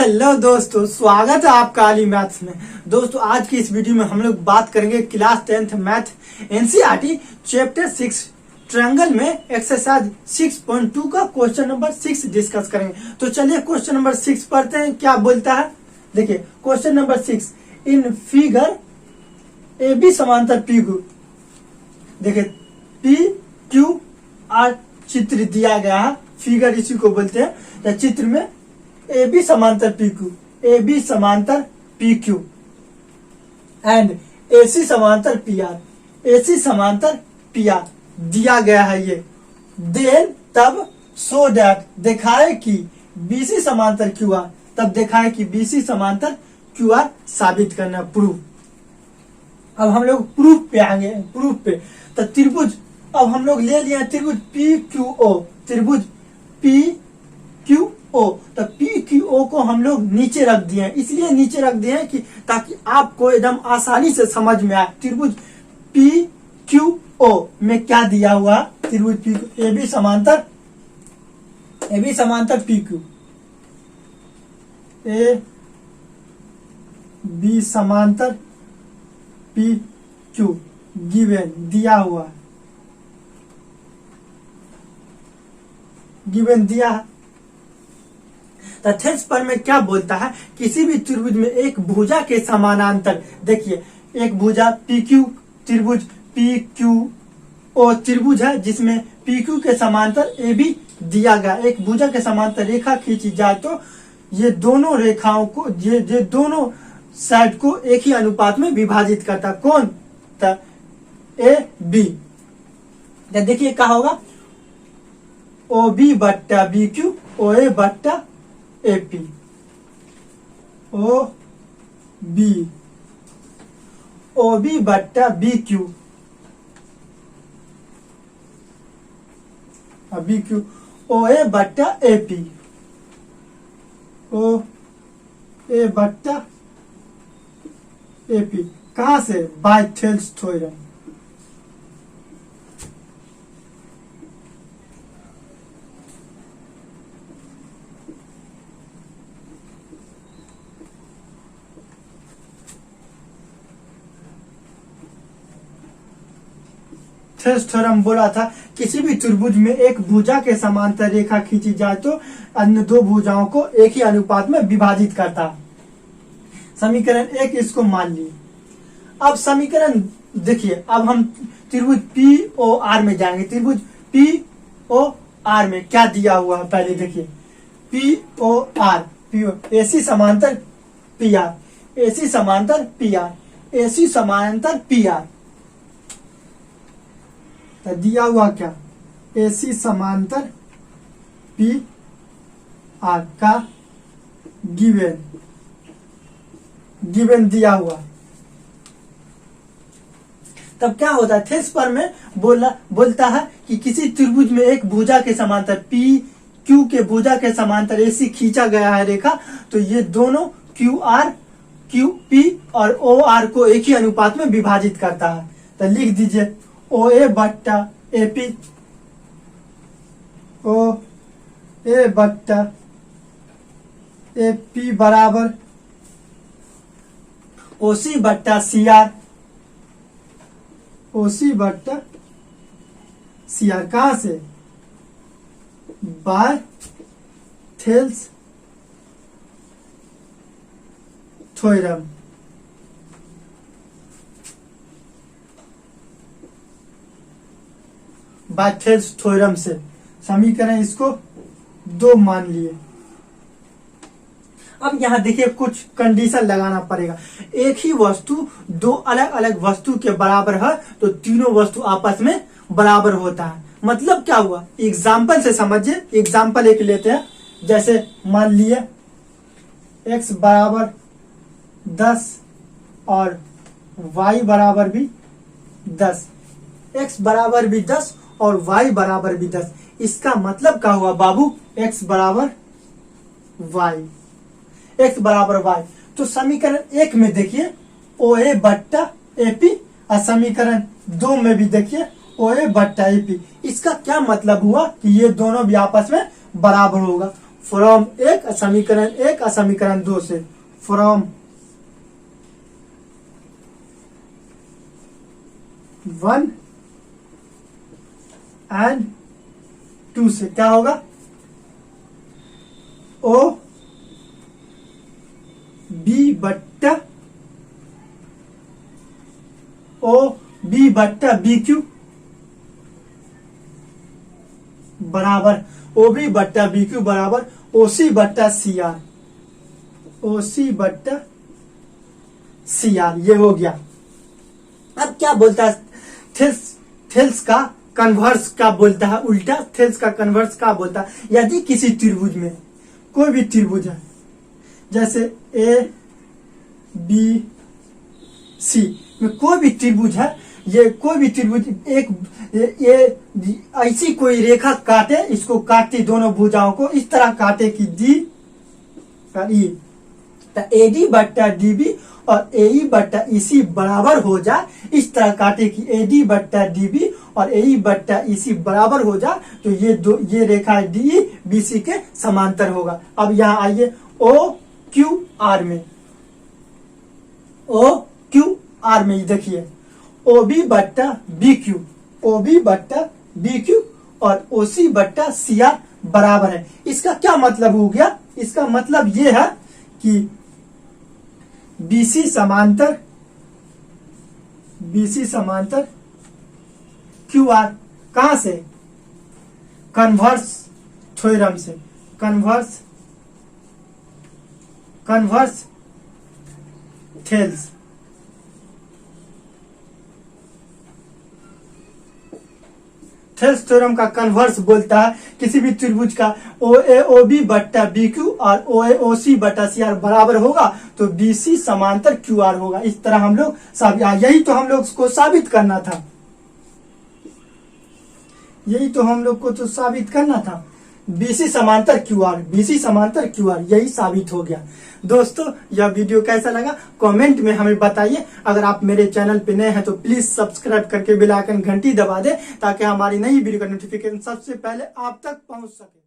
Hello दोस्तों, स्वागत है आपका आली मैथ्स में। दोस्तों आज की इस वीडियो में हम लोग बात करेंगे class 10th math NCERT chapter 6 triangle में एक्सरसाइज 6.2 का क्वेश्चन नंबर 6 डिस्कस करेंगे। तो चलिए क्वेश्चन नंबर 6 पढ़ते हैं, क्या बोलता है। देखिए question number 6, in figure A B समांतर पी क्यू। देखिए पी क्यू आर चित्र दिया गया है, फिगर इसी को बोलते हैं। या चित्र में ए बी समांतर पी क्यू, ए बी समांतर P Q and A C समांतर पी आर, ए सी समांतर पी आर दिया गया है ये। देन तब सो दैट दिखाए कि बी सी समांतर क्यू आर, तब दिखाए कि बी सी समांतर क्यू आर साबित करना, प्रूफ। अब हम लोग प्रूफ पे आएंगे, प्रूफ पे। तो त्रिभुज अब हम लोग ले लिया त्रिभुज पी क्यू ओ, त्रिभुज पी क्यू ओ। तो पी क्यू ओ को हम लोग नीचे रख दिए हैं, इसलिए नीचे रख दिए हैं कि ताकि आपको एकदम आसानी से समझ में आए। त्रिभुज पी क्यू ओ में क्या दिया हुआ, त्रिभुज पी क्यू ए बी समांतर पी क्यू, ए बी समांतर पी क्यू गिवन दिया हुआ, गिवन दिया है। तथ्यांश पर में क्या बोलता है, किसी भी त्रिभुज में एक भुजा के समानांतर, देखिए एक भुजा पी क्यू, त्रिभुज पी क्यू ओ त्रिभुज है जिसमें पी क्यू के समांतर ए बी दिया गया। एक भुजा के समांतर रेखा खींची जाए तो ये दोनों रेखाओं को, ये दोनों साइड को एक ही अनुपात में विभाजित करता। कौन? A B. देखिए क्या होगा, ओ बी बट्टा बी क्यू, ओ ए बट्टा ए पी, ओ बी बट्टा B Q, B Q, O A बट्टा ए पी, ओ ए बट्टा ए पी। कहां से? By Thales theorem. Thales theorem बोला था किसी भी त्रिभुज में एक भुजा के समांतर रेखा खींची जाए तो अन्य दो भुजाओं को एक ही अनुपात में विभाजित करता। समीकरण 1 इसको मान लिए। अब समीकरण देखिए, अब हम त्रिभुज पी ओ आर में जाएंगे। त्रिभुज पी ओ आर में क्या दिया हुआ है पहले देखिए, P O R, P O A C समांतर पी आर, ए सी समांतर पी आर, ए सी समांतर पी आर। तो दिया हुआ क्या, ए सी समांतर पी आर का गिवन दिया हुआ। तब क्या होता है, थेल्स पर में बोलता है कि किसी त्रिभुज में एक भुजा के समांतर पी क्यू के भुजा के समांतर ए सी खींचा गया है रेखा, तो ये दोनों क्यू आर, क्यू पी और ओ आर को एक ही अनुपात में विभाजित करता है। तो लिख दीजिए ओ ए बट्टा ए पी, ओ ए बट्टा ए पी बराबर ओ सी बट्टा सी आर, ओ सी बट्टा सी आर। कहां से? By Thales theorem. By Thales theorem से समीकरण इसको 2 मान लिए। अब यहाँ देखिए कुछ कंडीशन लगाना पड़ेगा। एक ही वस्तु दो अलग अलग वस्तु के बराबर है तो तीनों वस्तु आपस में बराबर होता है। मतलब क्या हुआ, एग्जाम्पल से समझिए। एग्जाम्पल एक लेते हैं, जैसे मान लिए x बराबर 10 और y बराबर भी 10, x बराबर भी 10 और y बराबर भी 10। इसका मतलब क्या हुआ बाबू, x बराबर y, x बराबर y। तो समीकरण 1 में देखिए ओ ए बट्टा ए पी, और समीकरण 2 में भी देखिए ओ ए बट्टा ए पी। इसका क्या मतलब हुआ कि ये दोनों भी आपस में बराबर होगा। फ्रॉम एक समीकरण 2 से, फ्रॉम 1 एंड 2 से क्या होगा, ओ बी बट्टा बी क्यू बराबर ओ बी बट्टा बी क्यू बराबर ओ सी बट्टा सी आर, ये हो गया। अब क्या बोलता है थेल्स का कन्वर्स क्या बोलता है, उल्टा थेल्स का कन्वर्स क्या बोलता है, यदि किसी त्रिभुज में कोई भी त्रिभुज है जैसे ए बी सी में कोई भी त्रिभुज है, ये कोई भी त्रिभुज ये ऐसी कोई रेखा काटे, इसको काटती दोनों भुजाओं को इस तरह काटे कि डी और ई, तो एडी बट्टा डीबी और एई बट्टा ईसी बराबर हो जाए, इस तरह काटे कि एडी बट्टा डीबी और एई बट्टा ईसी बराबर हो जाए, तो ये रेखा डी बीसी के समांतर होगा। अब यहाँ आइए ओ क्यू आर में, ओ क्यू आर में देखिए ओ बी बट्टा बी क्यू और ओ सी बट्टा सी आर बराबर है। इसका क्या मतलब हो गया, इसका मतलब ये है कि बीसी समांतर क्यू आर कहां से, कन्वर्स थ्योरम से, कन्वर्स थेल्स थ्योरम का कन्वर्स बोलता है किसी भी त्रिभुज का ओ बी बट्टा बी क्यू और ओ सी बट्टा सी आर बराबर होगा तो बी सी समांतर क्यू आर होगा। इस तरह हम लोग यही तो हम लोग को साबित करना था, बीसी समांतर क्यू आर, यही साबित हो गया। दोस्तों यह वीडियो कैसा लगा कमेंट में हमें बताइए। अगर आप मेरे चैनल पे नए हैं तो प्लीज सब्सक्राइब करके बेल आइकन घंटी दबा दें ताकि हमारी नई वीडियो का नोटिफिकेशन सबसे पहले आप तक पहुंच सके।